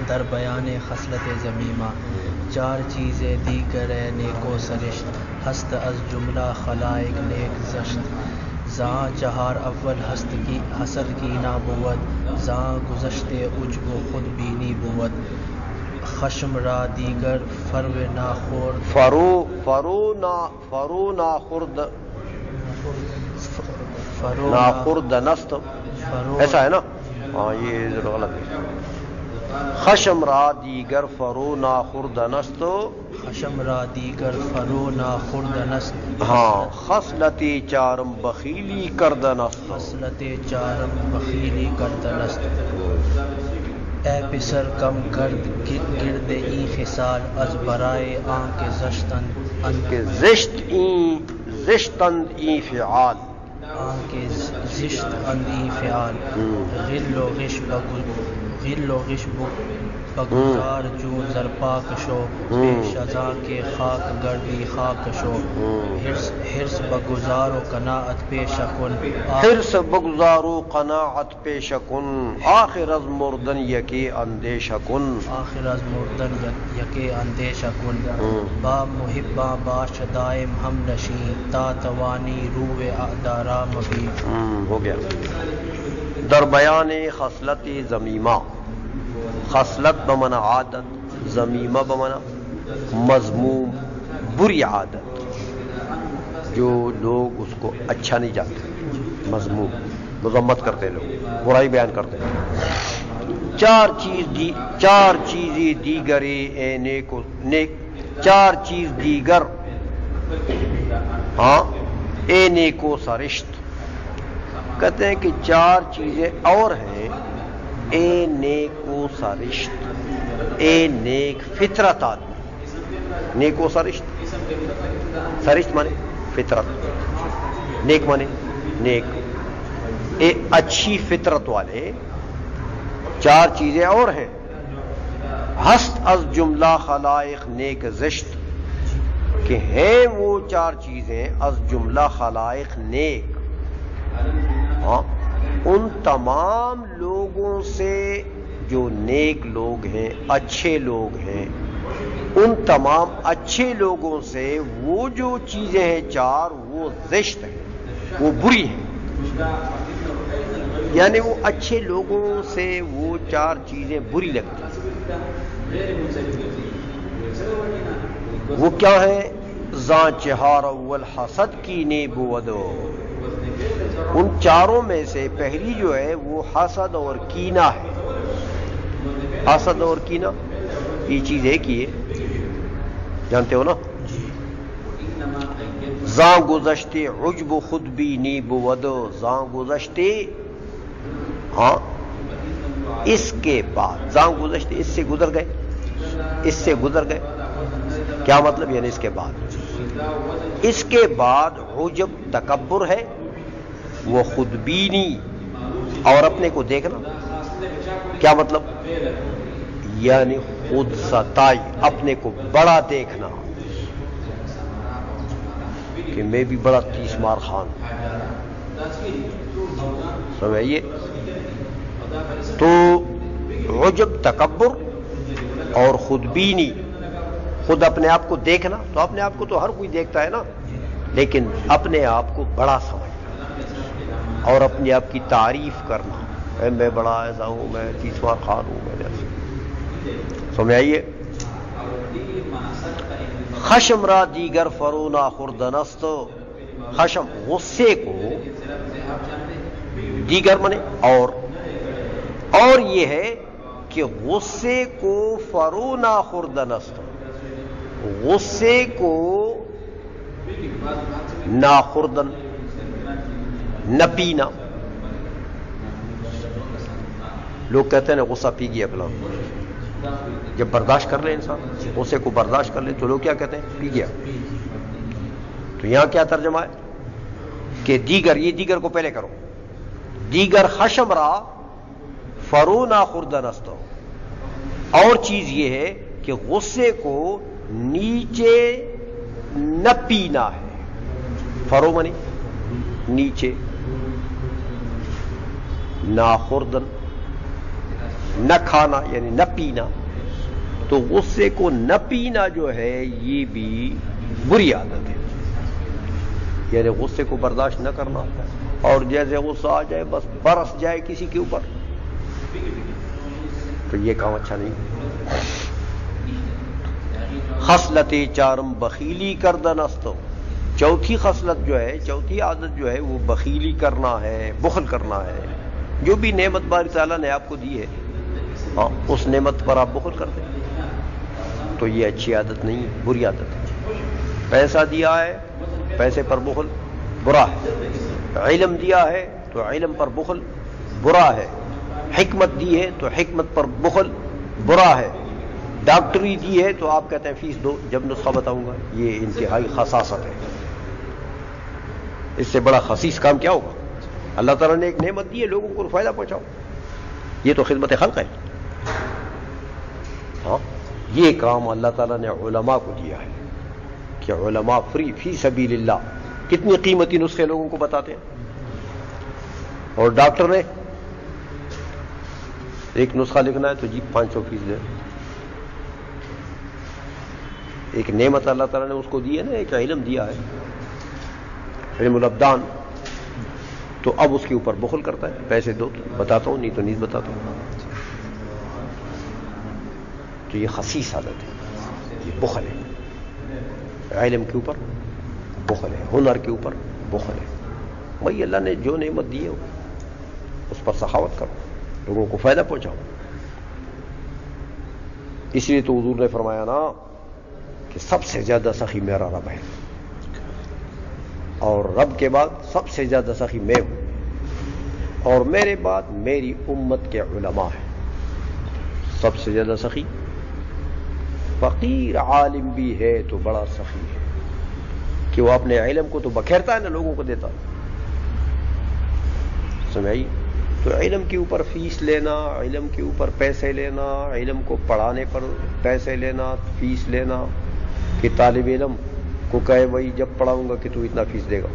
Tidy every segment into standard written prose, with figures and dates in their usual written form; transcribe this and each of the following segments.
در بیان خصلت ذمیمہ چار چیزیں دیگر نیک و سرشت ہست از جملہ خلائق نیک زشت زاں چہار اول ہست کی حسد کی نا بود زاں گزشتے عجب و خود بینی بود خشم را دیگر ناخرد نست، ایسا ہے نا؟ ہاں یہ ضرور غلط ہے. خشم را دیگر فرو ناخرد نست، خشم را دیگر فرو ناخرد نست. ہاں خصلت چارم بخیلی کردن است، خصلت چارم بخیلی کردن است. اے پسر کم کرد گرد این خصال از برائے آنکہ زشتند این فعال، آنکہ زشت اند این فعال. غل و غش بگزار جو زرپاک شو پیش ازاں کے خاک گردی خاک شو. حرص بگزار و قناعت پیش کن، حرص بگزار و قناعت پیش کن. آخر از مردن یکی اندیش کن، آخر از مردن یکی اندیش کن. با محباں باش دائم ہم نشین تا توانی روح اعدارا مبین. ہو گیا. در بیان خصلت ذمیمہ، خصلت بمنا عادت، ذمیمہ بمنا مذموم بری عادت، جو لوگ اس کو اچھا نہیں جانتے، مذموم مذمت کرتے لوگ، برائی بیان کرتے ہیں. چار چیزیں دیگر اے نیک، چار چیز دیگر ہاں اے نیکو سرشت. کہتے ہیں کہ چار چیزیں اور ہیں اے نیک و سرشت، اے نیک فطرت آدمی. نیک و سرشت، سرشت مانے فطرت، نیک مانے نیک، اے اچھی فطرت والے. چار چیزیں اور ہیں. ہست از جملہ خلائق نیک زشت، کہ ہیں وہ چار چیزیں از جملہ خلائق نیک، ہاں ان تمام لوگوں سے جو نیک لوگ ہیں، اچھے لوگ ہیں، ان تمام اچھے لوگوں سے وہ جو چیزیں ہیں چار وہ زشت ہیں، وہ بری ہیں. یعنی وہ اچھے لوگوں سے وہ چار چیزیں بری لگتی ہیں. وہ کیا ہے؟ زاں چہار اول حسد کی نے بودو. ان چاروں میں سے پہلی جو ہے وہ حسد اور کینہ ہے. حسد اور کینہ یہ چیز ایک ہی ہے، جانتے ہو نا؟ زاں گزشتے عجب خود بھی نی بودو. زاں گزشتے، ہاں اس کے بعد، زاں گزشتے اس سے گزر گئے، اس سے گزر گئے. کیا مطلب؟ یعنی اس کے بعد، اس کے بعد عجب تکبر ہے، وہ خود بینی اور اپنے کو دیکھنا. کیا مطلب؟ یعنی خود ستائی، اپنے کو بڑا دیکھنا کہ میں بھی بڑا تیس مار خان ہوں. سمجھئے؟ تو عجب تکبر اور خود بینی، خود اپنے آپ کو دیکھنا. تو اپنے آپ کو تو ہر کوئی دیکھتا ہے نا، لیکن اپنے آپ کو بڑا سمجھنا اور اپنے آپ کی تعریف کرنا، میں بڑا ایسا ہوں، میں تیسواں خان ہوں، میں ایسا. سمجھ آئیے؟ خشم را دیگر فرونا خوردنست. خشم غصے کو، دیگر منے اور یہ ہے کہ غصے کو فرونا خوردنست، غصے کو ناخوردن، نہ پینا. لوگ کہتے ہیں غصہ پی گیا فلاں. جب برداشت کر لے انسان، غصے کو برداشت کر لے تو لوگ کیا کہتے ہیں؟ پی گیا. تو یہاں کیا ترجمہ ہے کہ دیگر، یہ دیگر کو پہلے کرو. دیگر خشم را فرو ناخوردنست. اور چیز یہ ہے کہ غصے کو نیچے نہ پینا ہے. فرو منی نیچے، ناخوردن نہ کھانا یعنی نہ پینا. تو غصے کو نہ پینا جو ہے یہ بھی بری عادت ہے، یعنی غصے کو برداشت نہ کرنا، اور جیسے غصہ آ جائے بس برس جائے کسی کے اوپر، تو یہ کام اچھا نہیں. خصلت چارم بخیلی کردن است. چوتھی خصلت جو ہے، چوتھی عادت جو ہے وہ بخیلی کرنا ہے، بخل کرنا ہے. جو بھی نعمت باری تعالیٰ نے آپ کو دی ہے، ہاں اس نعمت پر آپ بخل کرتے ہیں، تو یہ اچھی عادت نہیں، بری عادت ہے. پیسہ دیا ہے، پیسے پر بخل برا ہے. علم دیا ہے تو علم پر بخل برا ہے. حکمت دی ہے تو حکمت پر بخل برا ہے. ڈاکٹری دی ہے تو آپ کہتے ہیں فیس دو جب نسخہ بتاؤں گا. یہ انتہائی خساست ہے. اس سے بڑا خسیس کام کیا ہوگا؟ اللہ تعالیٰ نے ایک نعمت دی ہے، لوگوں کو فائدہ پہنچاؤ. یہ تو خدمت خلق ہے. ہاں یہ کام اللہ تعالیٰ نے علماء کو دیا ہے کہ علماء فی سبیل اللہ کتنی قیمتی نسخے لوگوں کو بتاتے ہیں. اور ڈاکٹر نے ایک نسخہ لکھنا ہے تو جی 500 فیس دے. ایک نعمت اللہ تعالیٰ نے اس کو دی ہے نا، ایک علم دیا ہے، علم الابدان، تو اب اس کے اوپر بخل کرتا ہے. پیسے دو تو بتاتا ہوں، نہیں تو نہیں بتاتا ہوں. تو یہ خسیس عادت ہے، یہ بخل ہے. علم کے اوپر بخل ہے، ہنر کے اوپر بخل ہے. بھائی اللہ نے جو نعمت دی ہے اس پر سخاوت کرو، لوگوں کو فائدہ پہنچاؤ. اس لیے تو حضور نے فرمایا نا کہ سب سے زیادہ سخی میرا رب ہے، اور رب کے بعد سب سے زیادہ سخی میں ہوں، اور میرے بعد میری امت کے علماء ہیں. سب سے زیادہ سخی فقیر عالم بھی ہے تو بڑا سخی ہے، کہ وہ اپنے علم کو تو بکھیرتا ہے نا، لوگوں کو دیتا. سمجھائی؟ تو علم کے اوپر فیس لینا، علم کے اوپر پیسے لینا، علم کو پڑھانے پر پیسے لینا، فیس لینا، کہ طالب علم کو کہے وہی جب پڑھاؤں گا کہ تو اتنا فیس دے گا،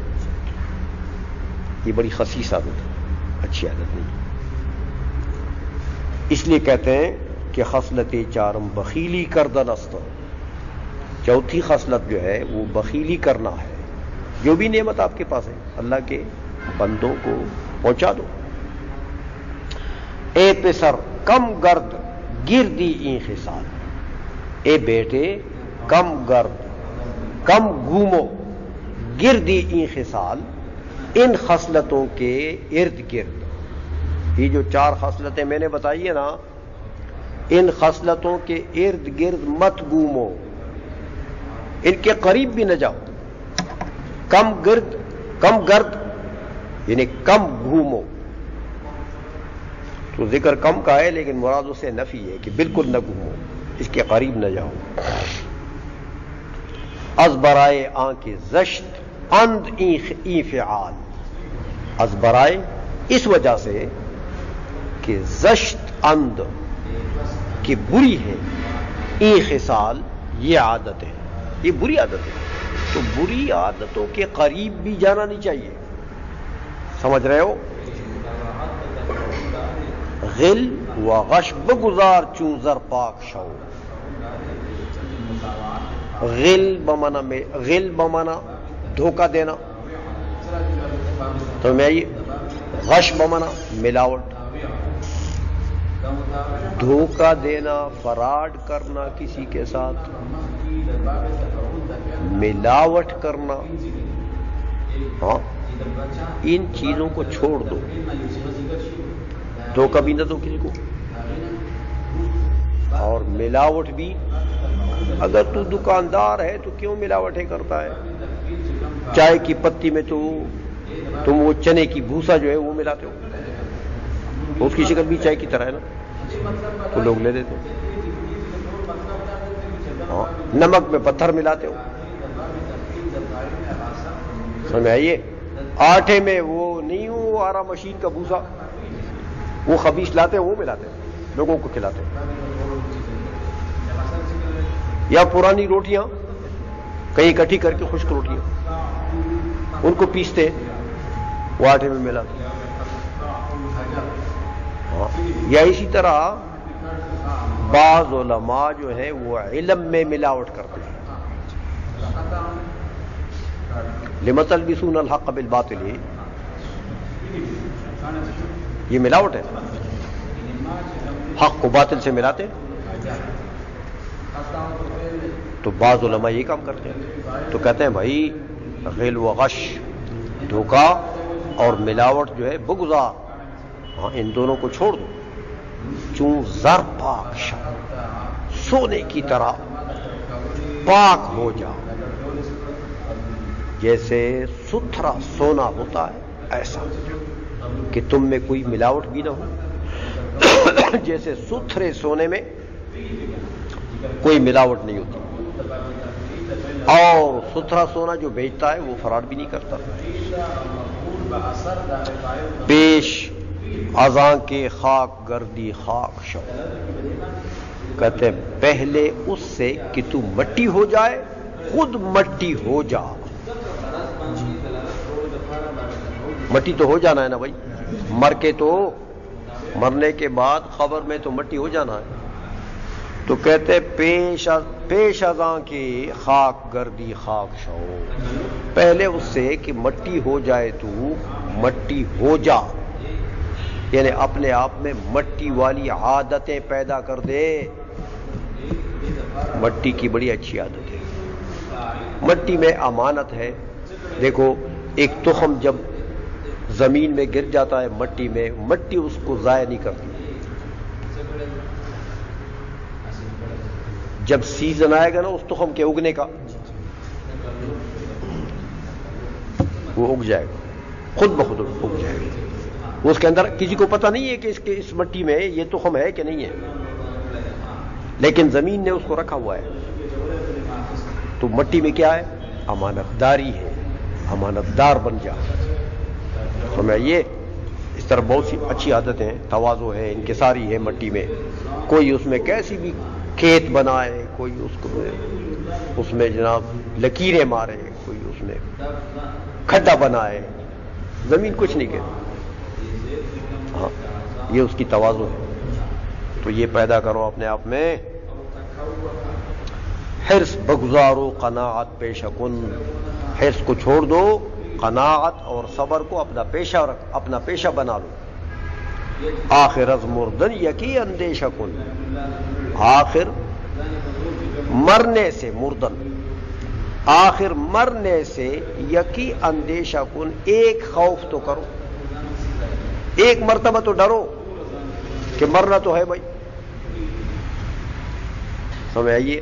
یہ بڑی خسیس عادت ہے، اچھی عادت نہیں. اس لیے کہتے ہیں کہ خصلت چارم بخیلی کردن است. چوتھی خصلت جو ہے وہ بخیلی کرنا ہے. جو بھی نعمت آپ کے پاس ہے اللہ کے بندوں کو پہنچا دو. اے پسر کم گرد گردی این خصال. اے بیٹے کم گرد، کم گھومو، گردی این خصال، ان خصلتوں کے ارد گرد. یہ جو 4 خصلتیں میں نے بتائی ہیں نا، ان خصلتوں کے ارد گرد مت گھومو، ان کے قریب بھی نہ جاؤ. کم گرد یعنی کم گھومو. تو ذکر کم کا ہے لیکن مراد اس سے نفی ہے کہ بالکل نہ گھومو، اس کے قریب نہ جاؤ. از برائے آنکھ زشت اند ای فعال. از برائے اس وجہ سے کہ زشت اند کہ بری ہے، ای خصال یہ عادت ہے، یہ بری عادت ہے. تو بری عادتوں کے قریب بھی جانا نہیں چاہیے. سمجھ رہے ہو؟ غل و غش بگزار چون زر پاک شو. غل بمانا دھوکہ دینا، تو میں یہ غش بمانا ملاوٹ، دھوکہ دینا، فراڈ کرنا کسی کے ساتھ، ملاوٹ کرنا. ہاں ان چیزوں کو چھوڑ دو. دھوکہ بھی نہ دو کسی کو، اور ملاوٹ بھی. اگر تو دکاندار ہے تو کیوں ملاوٹیں کرتا ہے؟ چائے کی پتی میں تو تم وہ چنے کی بھوسا جو ہے وہ ملاتے ہو، اس کی شکل بھی چائے کی طرح ہے نا، تو لوگ لے لیتے ہو. ہاں نمک میں پتھر ملاتے ہو. سمجھ آئیے؟ آٹے میں وہ نہیں ہو آرا مشین کا بھوسا، وہ خبیث لاتے ہیں، وہ ملاتے ہیں، لوگوں کو کھلاتے ہیں. یا پرانی روٹیاں کہیں اکٹھی کر کے خشک روٹیاں ان کو پیستے وہ آٹے میں ملاتے. یا اسی طرح بعض علماء جو ہیں وہ علم میں ملاوٹ کرتے ہیں. لم تلبسون الحق بالباطل، یہ ملاوٹ ہے، حق کو باطل سے ملاتے. تو بعض علماء یہ کام کرتے ہیں، تو کہتے ہیں بھائی غل و غش، دھوکہ اور ملاوٹ جو ہے بغضا، ہاں ان دونوں کو چھوڑ دو. چون زر پاک شا، سونے کی طرح پاک ہو جا، جیسے ستھرا سونا ہوتا ہے ایسا کہ تم میں کوئی ملاوٹ بھی نہ ہو. جیسے ستھرے سونے میں کوئی ملاوٹ نہیں ہوتی، اور ستھرا سونا جو بیچتا ہے وہ فراڈ بھی نہیں کرتا. پیش ازاں کے خاک گردی خاک شو، کہتے ہیں پہلے اس سے کہ تو مٹی ہو جائے خود مٹی ہو جا. مٹی تو ہو جانا ہے نا بھائی، مر کے تو، مرنے کے بعد قبر میں تو مٹی ہو جانا ہے. تو کہتے پیش ازاں کی خاک گردی خاک شو، پہلے اس سے کہ مٹی ہو جائے تو مٹی ہو جا، یعنی اپنے آپ میں مٹی والی عادتیں پیدا کر دے. مٹی کی بڑی اچھی عادت ہے، مٹی میں امانت ہے. دیکھو ایک تخم جب زمین میں گر جاتا ہے مٹی میں، مٹی اس کو ضائع نہیں کرتی. جب سیزن آئے گا نا اس تخم کے اگنے کا، وہ اگ جائے گا، خود بخود اگ جائے گا. اس کے اندر کسی کو پتہ نہیں ہے کہ اس مٹی میں یہ تخم ہے کہ نہیں ہے، لیکن زمین نے اس کو رکھا ہوا ہے. تو مٹی میں کیا ہے؟ امانت داری ہے، امانت دار بن جا. سمجھئے؟ اس طرح بہت سی اچھی عادتیں، تواضع ہے، انکساری ہے مٹی میں. کوئی اس میں کیسی بھی کھیت بنائے، کوئی اس میں جناب لکیریں مارے، کوئی اس میں کھڈا بنائے، زمین کچھ نہیں کہتی. ہاں یہ اس کی تواضع ہے. تو یہ پیدا کرو اپنے آپ میں. حرص بگزارو قناعت پیشہ کن، حرص کو چھوڑ دو، قناعت اور صبر کو اپنا پیشہ رکھ، اپنا پیشہ بنا لو. آخر از مردن یکی اندیشہ کن، آخر مرنے سے، مردن آخر مرنے سے یکی اندیشہ کن، ایک خوف تو کرو، ایک مرتبہ تو ڈرو کہ مرنا تو ہے بھائی. سمجھ آئیے؟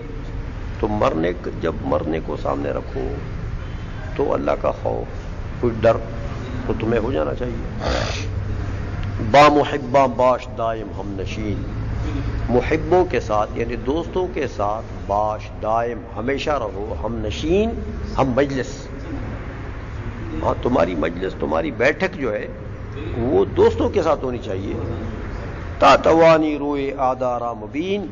تو جب مرنے کو سامنے رکھو تو اللہ کا خوف، کوئی ڈر تو تمہیں ہو جانا چاہیے. با محباں باش دائم ہم نشین، محبوں کے ساتھ یعنی دوستوں کے ساتھ باش دائم ہمیشہ رہو، ہم نشین، ہم مجلس. ہاں تمہاری مجلس، تمہاری بیٹھک جو ہے وہ دوستوں کے ساتھ ہونی چاہیے. تا توانی روئے آدارا مبین،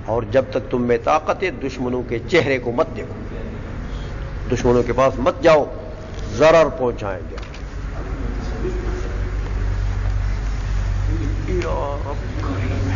اور جب تک تم میں طاقت ہے دشمنوں کے چہرے کو مت دیکھو، دشمنوں کے پاس مت جاؤ، ضرر پہنچائیں گے. یا رب کریم.